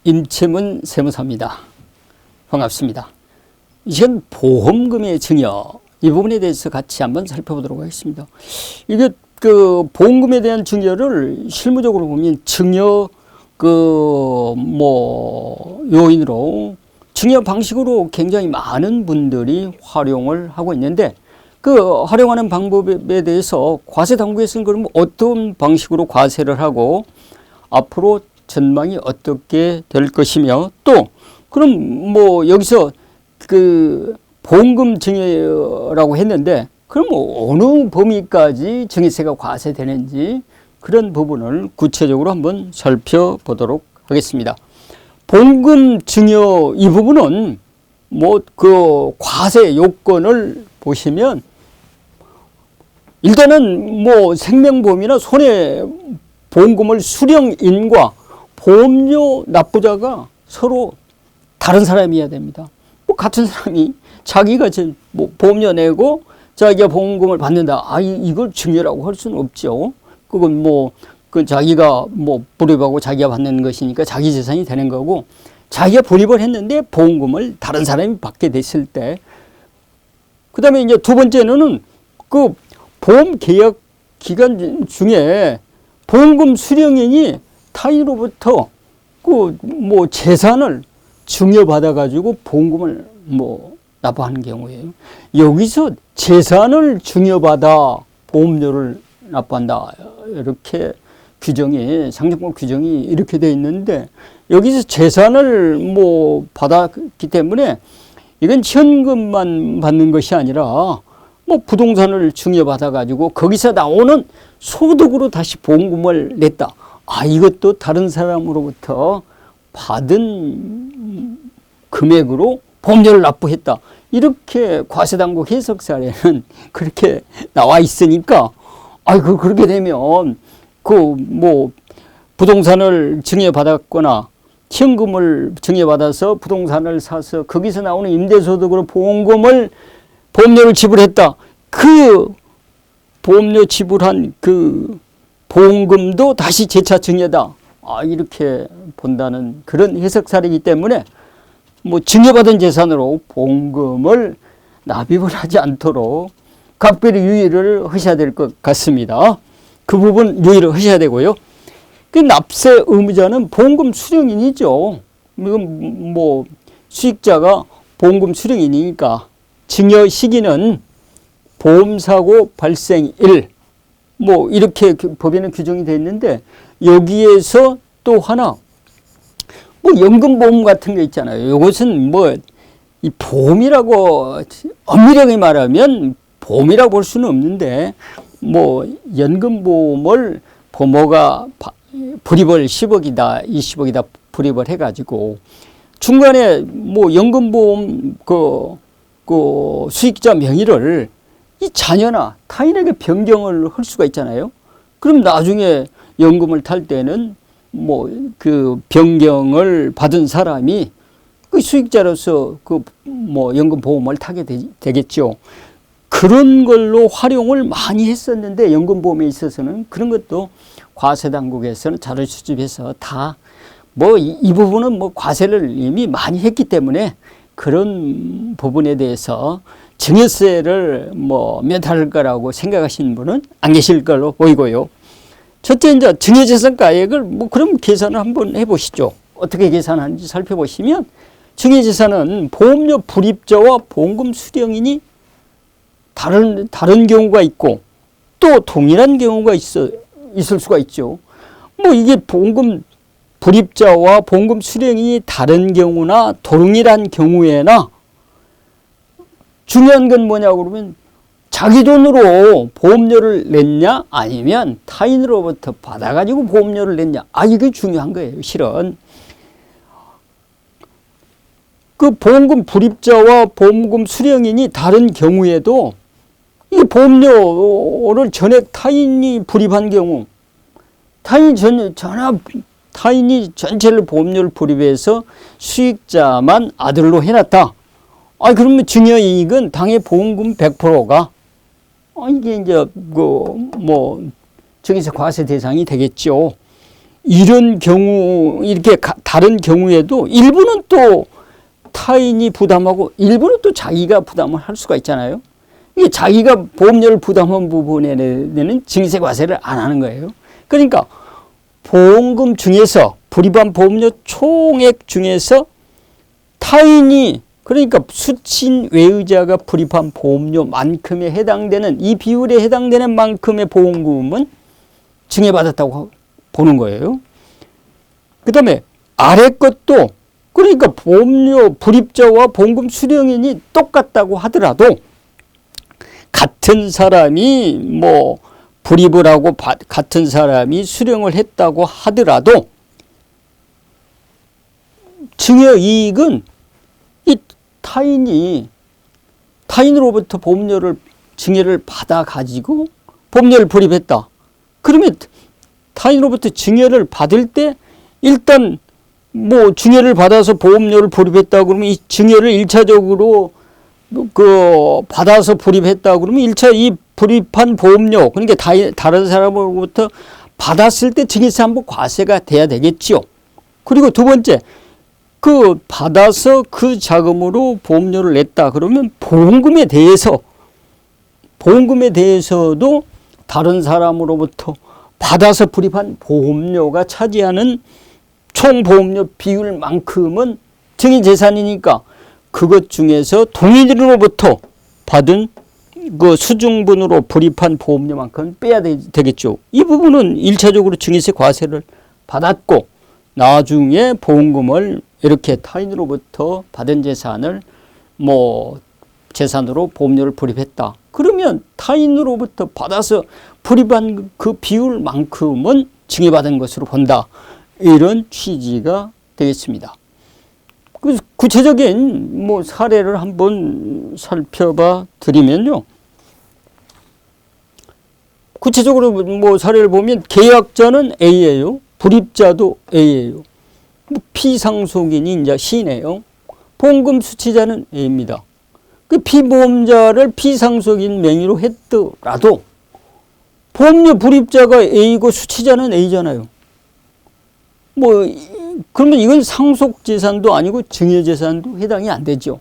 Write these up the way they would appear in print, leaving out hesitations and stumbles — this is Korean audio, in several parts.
임채문 세무사입니다. 반갑습니다. 이건 보험금의 증여, 이 부분에 대해서 같이 한번 살펴보도록 하겠습니다. 이게 그 보험금에 대한 증여를 실무적으로 보면 증여 요인으로 증여 방식으로 굉장히 많은 분들이 활용을 하고 있는데, 그 활용하는 방법에 대해서 과세 당국에서는 그럼 어떤 방식으로 과세를 하고 앞으로 전망이 어떻게 될 것이며, 또 그럼 여기서 그 보험금 증여라고 했는데 그럼 어느 범위까지 증여세가 과세되는지 그런 부분을 구체적으로 한번 살펴보도록 하겠습니다. 보험금 증여 이 부분은 그 과세 요건을 보시면 일단은 생명보험이나 손해보험금을 수령인과 보험료 납부자가 서로 다른 사람이어야 됩니다. 같은 사람이 자기가 보험료 내고 자기가 보험금을 받는다. 이걸 증여라고 할 수는 없죠. 그건 그 자기가 불입하고 자기가 받는 것이니까 자기 재산이 되는 거고, 자기가 불입을 했는데 보험금을 다른 사람이 받게 됐을 때, 그 다음에 이제 두 번째는 그 보험 계약 기간 중에 보험금 수령인이 타인으로부터 재산을 증여받아 가지고 보험금을 납부하는 경우에요. 여기서 재산을 증여받아 보험료를 납부한다, 이렇게 상정법 규정이 이렇게 되어 있는데, 여기서 재산을 받았기 때문에 이건 현금만 받는 것이 아니라 부동산을 증여받아 가지고 거기서 나오는 소득으로 다시 보험금을 냈다. 이것도 다른 사람으로부터 받은 금액으로 보험료를 납부했다. 이렇게 과세당국 해석사례는 그렇게 나와 있으니까, 그렇게 되면 부동산을 증여받았거나 현금을 증여받아서 부동산을 사서 거기서 나오는 임대소득으로 보험료를 지불했다. 그 보험료 지불한 그 보험금도 다시 재차 증여다. 이렇게 본다는 그런 해석사례이기 때문에 증여받은 재산으로 보험금을 납입을 하지 않도록 각별히 유의를 하셔야 될 것 같습니다. 그 부분 유의를 하셔야 되고요. 그 납세 의무자는 보험금 수령인이죠. 이건 수익자가 보험금 수령인이니까 증여 시기는 보험사고 발생일 이렇게 법에는 규정이 되어 있는데, 여기에서 또 하나 연금보험 같은 게 있잖아요. 이것은 이 보험이라고 엄밀하게 말하면 보험이라고 볼 수는 없는데, 연금보험을 부모가 불입을 10억이다 20억이다 불입을 해가지고 중간에 연금보험 그 수익자 명의를 이 자녀나 타인에게 변경을 할 수가 있잖아요. 그럼 나중에 연금을 탈 때는 그 변경을 받은 사람이 그 수익자로서 연금보험을 타게 되겠죠. 그런 걸로 활용을 많이 했었는데, 연금보험에 있어서는 그런 것도 과세당국에서는 자료 수집해서 다 이 부분은 과세를 이미 많이 했기 때문에 그런 부분에 대해서 증여세를 면탈할 거라고 생각하시는 분은 안 계실 걸로 보이고요. 첫째, 이제 증여재산가액을 그럼 계산을 한번 해보시죠. 어떻게 계산하는지 살펴보시면, 증여재산은 보험료 불입자와 보험금 수령인이 다른 경우가 있고 또 동일한 경우가 있을 수가 있죠. 이게 보험금 불입자와 보험금 수령인이 다른 경우나 동일한 경우에나 중요한 건 뭐냐고 그러면 자기 돈으로 보험료를 냈냐 아니면 타인으로부터 받아가지고 보험료를 냈냐. 이게 중요한 거예요. 실은 그 보험금 불입자와 보험금 수령인이 다른 경우에도 이 보험료를 전액 타인이 불입한 경우, 타인이 전체를 보험료를 불입해서 수익자만 아들로 해놨다. 그러면 증여이익은 당해 보험금 100%가 이게 이제 증여세 과세 대상이 되겠죠. 이런 경우, 이렇게 다른 경우에도 일부는 또 타인이 부담하고 일부는 또 자기가 부담을 할 수가 있잖아요. 이게 자기가 보험료를 부담한 부분에는 증세 과세를 안 하는 거예요. 그러니까 보험금 중에서 불입한 보험료 총액 중에서 타인이 그러니까 수친 외의자가 불입한 보험료만큼에 해당되는 이 비율에 해당되는 만큼의 보험금은 증여받았다고 보는 거예요. 그 다음에 아래 것도 그러니까 보험료 불입자와 보험금 수령인이 똑같다고 하더라도 같은 사람이 뭐 불입을 하고 같은 사람이 수령을 했다고 하더라도 증여이익은 이 타인으로부터 보험료를 증여를 받아 가지고 보험료를 불입했다. 그러면 타인으로부터 증여를 받을 때 일단 뭐 증여를 받아서 보험료를 불입했다 그러면 이 증여를 1차적으로 받아서 불입했다 그러면 1차 이 불입한 보험료 그러니까 다른 사람으로부터 받았을 때 증여세 한부 과세가 돼야 되겠지요. 그리고 두 번째 받아서 그 자금으로 보험료를 냈다 그러면 보험금에 대해서도 다른 사람으로부터 받아서 불입한 보험료가 차지하는 총 보험료 비율만큼은 증여재산이니까 그것 중에서 동일인으로부터 받은 그 수중분으로 불입한 보험료만큼 빼야 되겠죠. 이 부분은 1차적으로 증여세 과세를 받았고 나중에 보험금을 이렇게 타인으로부터 받은 재산을 뭐 재산으로 보험료를 불입했다. 그러면 타인으로부터 받아서 불입한 그 비율만큼은 증여받은 것으로 본다. 이런 취지가 되겠습니다. 구체적인 뭐 사례를 한번 살펴봐 드리면요. 구체적으로 뭐 사례를 보면 계약자는 A예요. 불입자도 A예요. 피상속인이 이제 C네요. 보험금 수취자는 A입니다. 그 피보험자를 피상속인 명의로 했더라도 보험료 불입자가 A고 수취자는 A잖아요. 뭐 그러면 이건 상속재산도 아니고 증여재산도 해당이 안 되죠.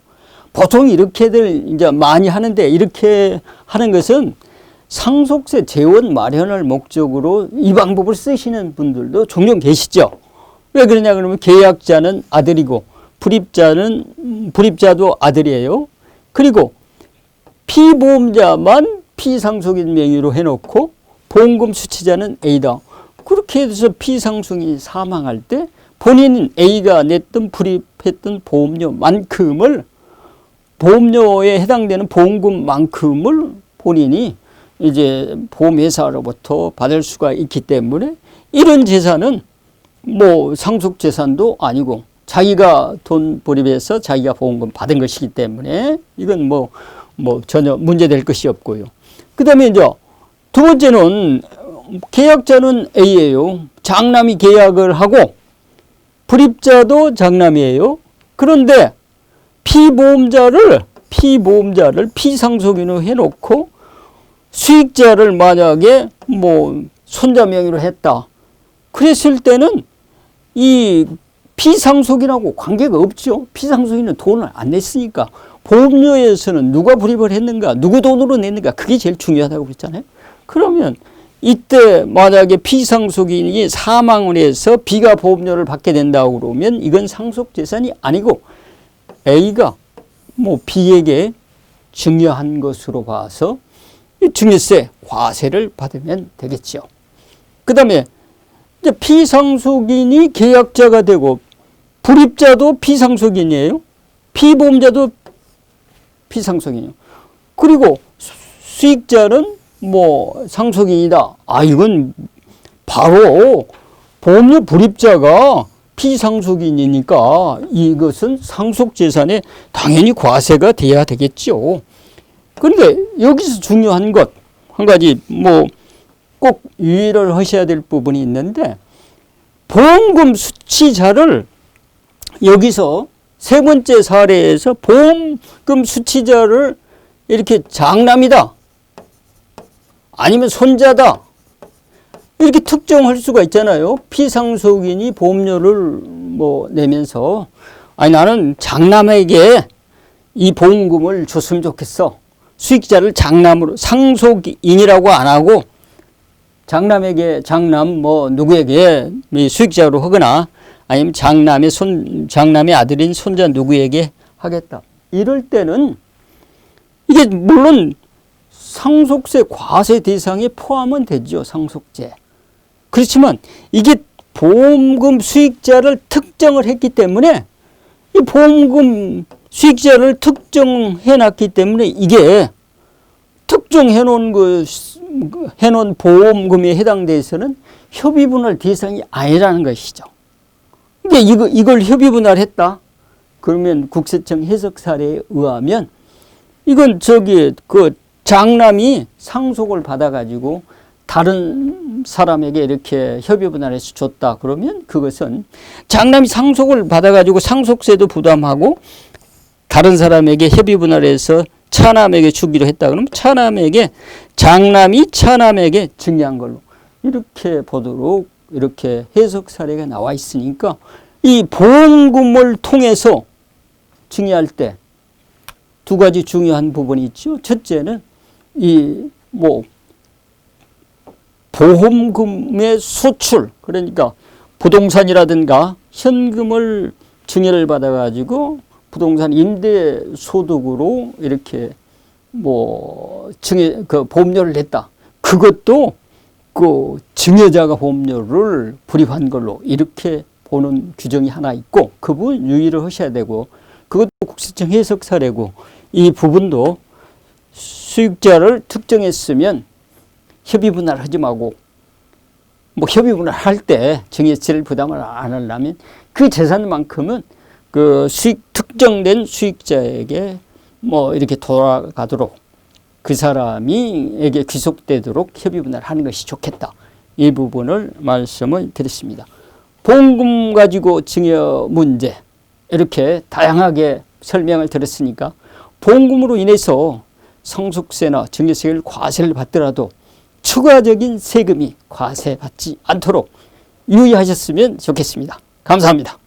보통 이렇게들 이제 많이 하는데 이렇게 하는 것은 상속세 재원 마련을 목적으로 이 방법을 쓰시는 분들도 종종 계시죠. 왜 그러냐 그러면 계약자는 아들이고 불입자도 아들이에요. 그리고 피보험자만 피상속인 명의로 해놓고 보험금 수취자는 A다. 그렇게 해서 피상속인이 사망할 때 본인 A가 냈던 불입했던 보험료만큼을 보험료에 해당되는 보험금만큼을 본인이 이제 보험회사로부터 받을 수가 있기 때문에 이런 재산은 뭐 상속재산도 아니고 자기가 돈 불입해서 자기가 보험금 받은 것이기 때문에 이건 뭐 전혀 문제될 것이 없고요. 그 다음에 이제 두 번째는 계약자는 A예요. 장남이 계약을 하고 불입자도 장남이에요. 그런데 피보험자를 피상속인으로 해놓고 수익자를 만약에 뭐 손자 명의로 했다. 그랬을 때는 이 피상속인하고 관계가 없죠. 피상속인은 돈을 안 냈으니까 보험료에서는 누가 불입을 했는가, 누구 돈으로 냈는가 그게 제일 중요하다고 그랬잖아요. 그러면 이때 만약에 피상속인이 사망을 해서 B가 보험료를 받게 된다고 그러면 이건 상속재산이 아니고 A가 뭐 B에게 증여한 것으로 봐서 증여세 과세를 받으면 되겠죠. 그 다음에 이제 피상속인이 계약자가 되고 불입자도 피상속인이에요. 피보험자도 피상속인이에요. 그리고 수익자는 뭐 상속인이다. 이건 바로 보험료 불입자가 피상속인이니까 이것은 상속재산에 당연히 과세가 돼야 되겠죠. 그런데 여기서 중요한 것 한 가지 뭐 꼭 유의를 하셔야 될 부분이 있는데 보험금 수취자를 여기서 세 번째 사례에서 보험금 수취자를 이렇게 장남이다 아니면 손자다 이렇게 특정할 수가 있잖아요. 피상속인이 보험료를 뭐 내면서 아니 나는 장남에게 이 보험금을 줬으면 좋겠어. 수익자를 장남으로 상속인이라고 안 하고 장남에게 장남 뭐 누구에게 수익자로 하거나 아니면 장남의 아들인 손자 누구에게 하겠다. 이럴 때는 이게 물론 상속세 과세 대상에 포함은 되죠. 상속세. 그렇지만 이게 보험금 수익자를 특정을 했기 때문에 이 보험금 수익자를 특정해 놨기 때문에 이게 특정해 놓은 해놓은 보험금에 해당돼서는 협의분할 대상이 아니라는 것이죠. 근데 이걸 협의분할했다. 그러면 국세청 해석 사례에 의하면 이건 그 장남이 상속을 받아가지고 다른 사람에게 이렇게 협의분할해서 줬다. 그러면 그것은 장남이 상속을 받아가지고 상속세도 부담하고 다른 사람에게 협의분할해서 차남에게 주기로 했다. 그러면 장남이 차남에게 증여한 걸로 이렇게 보도록 이렇게 해석 사례가 나와 있으니까 이 보험금을 통해서 증여할 때 두 가지 중요한 부분이 있죠. 첫째는 보험금의 소출, 그러니까 부동산이라든가 현금을 증여를 받아가지고 부동산 임대 소득으로 이렇게 보험료를 냈다. 그것도 그 증여자가 보험료를 불입한 걸로 이렇게 보는 규정이 하나 있고 그 부분 유의를 하셔야 되고 그것도 국세청 해석 사례고 이 부분도 수익자를 특정했으면 협의분할 하지 말고 협의분할 할 때 증여세를 부담을 안 하려면 그 재산만큼은 그 특정된 수익자에게 이렇게 돌아가도록 그 사람에게 귀속되도록 협의분할 하는 것이 좋겠다. 이 부분을 말씀을 드렸습니다. 보험금 가지고 증여 문제 이렇게 다양하게 설명을 드렸으니까 보험금으로 인해서 상속세나 증여세를 과세를 받더라도 추가적인 세금이 과세받지 않도록 유의하셨으면 좋겠습니다. 감사합니다.